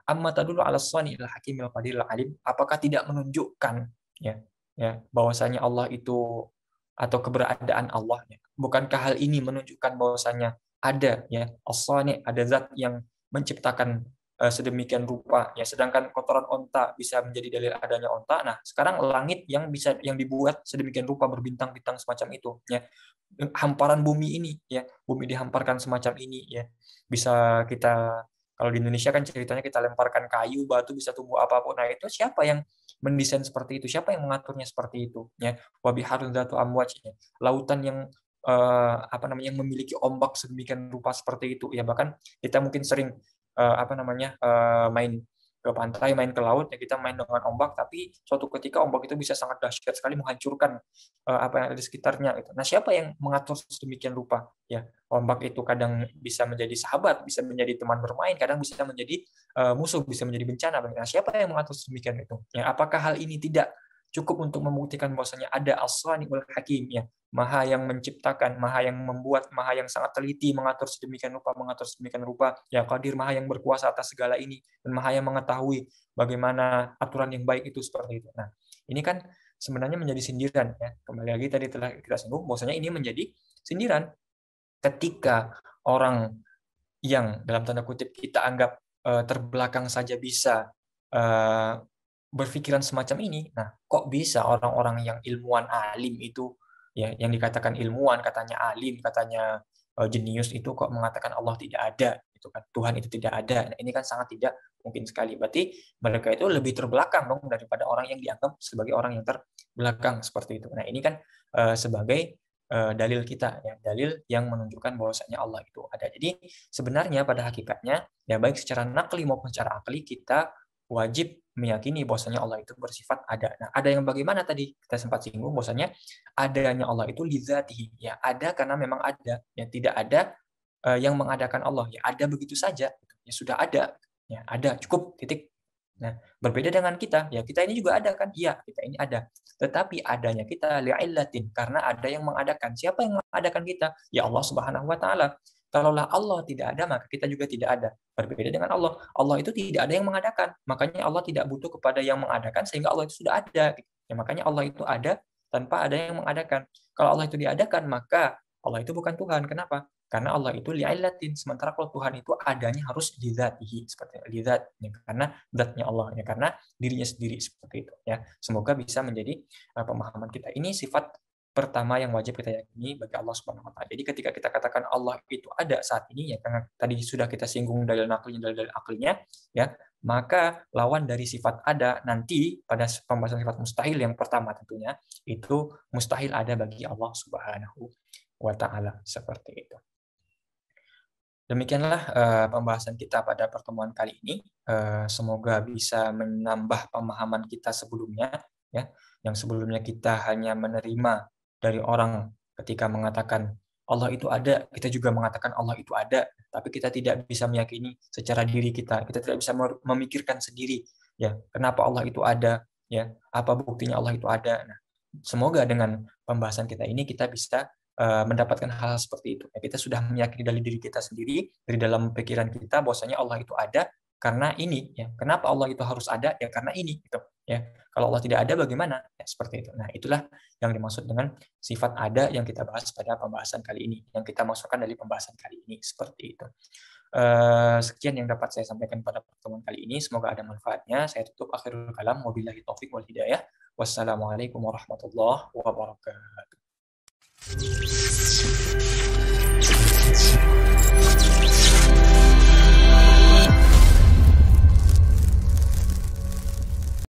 Amma tadullu ala sani il hakimil qadiril alim, apakah tidak menunjukkan ya bahwasanya Allah itu atau keberadaan Allah ya. Bukankah hal ini menunjukkan bahwasanya ada ya as-sani, ada zat yang menciptakan sedemikian rupa ya, sedangkan kotoran onta bisa menjadi dalil adanya onta. Nah, sekarang langit yang bisa yang dibuat sedemikian rupa berbintang-bintang semacam itu ya. Hamparan bumi ini ya, bumi dihamparkan semacam ini ya. Bisa kita kalau di Indonesia kan ceritanya kita lemparkan kayu, batu bisa tumbuh apapun. Nah, itu siapa yang mendesain seperti itu? Siapa yang mengaturnya seperti itu? Ya, wabiharun dzatu amwaj. Ya. Lautan yang yang memiliki ombak sedemikian rupa seperti itu. Ya, bahkan kita mungkin sering main ke pantai, main ke laut, ya kita main dengan ombak, tapi suatu ketika ombak itu bisa sangat dahsyat sekali menghancurkan apa yang ada di sekitarnya. Gitu. Nah, siapa yang mengatur sedemikian rupa? Ya, ombak itu kadang bisa menjadi sahabat, bisa menjadi teman bermain, kadang bisa menjadi musuh, bisa menjadi bencana. Nah, siapa yang mengatur sedemikian itu? Ya, apakah hal ini tidak cukup untuk membuktikan bahwasanya ada as-sani'ul hakim ya, Maha yang menciptakan, Maha yang membuat, Maha yang sangat teliti mengatur sedemikian rupa, ya Qadir, Maha yang berkuasa atas segala ini dan Maha yang mengetahui bagaimana aturan yang baik itu seperti itu. Nah, ini kan sebenarnya menjadi sindiran ya. Kembali lagi tadi telah kita singgung bahwasanya ini menjadi sindiran ketika orang yang dalam tanda kutip kita anggap terbelakang saja bisa berpikiran semacam ini. Nah, kok bisa orang-orang yang ilmuwan alim itu ya yang dikatakan ilmuwan, katanya alim, katanya jenius itu kok mengatakan Allah tidak ada, itu kan Tuhan itu tidak ada. Nah, ini kan sangat tidak mungkin sekali. Berarti mereka itu lebih terbelakang dong daripada orang yang dianggap sebagai orang yang terbelakang seperti itu. Nah, ini kan sebagai dalil kita, ya, dalil yang menunjukkan bahwasanya Allah itu ada. Jadi sebenarnya pada hakikatnya, ya baik secara nakli maupun secara akli, kita wajib meyakini bahwasanya Allah itu bersifat ada. Nah, ada yang bagaimana tadi kita sempat singgung bahwasanya adanya Allah itu lidzatihi, ya ada karena memang ada, ya tidak ada yang mengadakan Allah, ya ada begitu saja, ya sudah ada, ya ada cukup titik. Nah, berbeda dengan kita, ya kita ini juga ada kan, iya kita ini ada, tetapi adanya kita li'illatin, karena ada yang mengadakan. Siapa yang mengadakan kita? Ya Allah Subhanahu wa taala. Kalaulah Allah tidak ada, maka kita juga tidak ada. Berbeda dengan Allah. Allah itu tidak ada yang mengadakan. Makanya Allah tidak butuh kepada yang mengadakan, sehingga Allah itu sudah ada. Ya, makanya Allah itu ada tanpa ada yang mengadakan. Kalau Allah itu diadakan, maka Allah itu bukan Tuhan. Kenapa? Karena Allah itu li'illatin. Sementara kalau Tuhan itu adanya harus lidzatihi, seperti lidzat, ya, karena zatnya Allah, ya, karena dirinya sendiri, seperti itu. Ya. Semoga bisa menjadi pemahaman kita. Ini sifat pertama yang wajib kita yakini bagi Allah Subhanahu wa taala. Jadi ketika kita katakan Allah itu ada saat ini, ya karena tadi sudah kita singgung dalil naklinya, dalil aklinya, ya, maka lawan dari sifat ada nanti pada pembahasan sifat mustahil yang pertama tentunya itu mustahil ada bagi Allah Subhanahu wa taala, seperti itu. Demikianlah pembahasan kita pada pertemuan kali ini. Semoga bisa menambah pemahaman kita sebelumnya, ya, yang sebelumnya kita hanya menerima dari orang ketika mengatakan Allah itu ada, kita juga mengatakan Allah itu ada, tapi kita tidak bisa meyakini secara diri kita tidak bisa memikirkan sendiri, ya, kenapa Allah itu ada, ya, apa buktinya Allah itu ada. Nah, semoga dengan pembahasan kita ini kita bisa mendapatkan hal seperti itu. Ya, kita sudah meyakini dari diri kita sendiri, dari dalam pikiran kita bahwasanya Allah itu ada karena ini, ya. Kenapa Allah itu harus ada? Ya karena ini, gitu. Ya. Kalau Allah tidak ada bagaimana? Ya, seperti itu. Nah, itulah yang dimaksud dengan sifat ada yang kita bahas pada pembahasan kali ini, yang kita masukkan dari pembahasan kali ini, seperti itu. Sekian yang dapat saya sampaikan pada pertemuan kali ini. Semoga ada manfaatnya. Saya tutup akhirul kalam. Wabillahi taufik wal hidayah. Wassalamualaikum warahmatullahi wabarakatuh.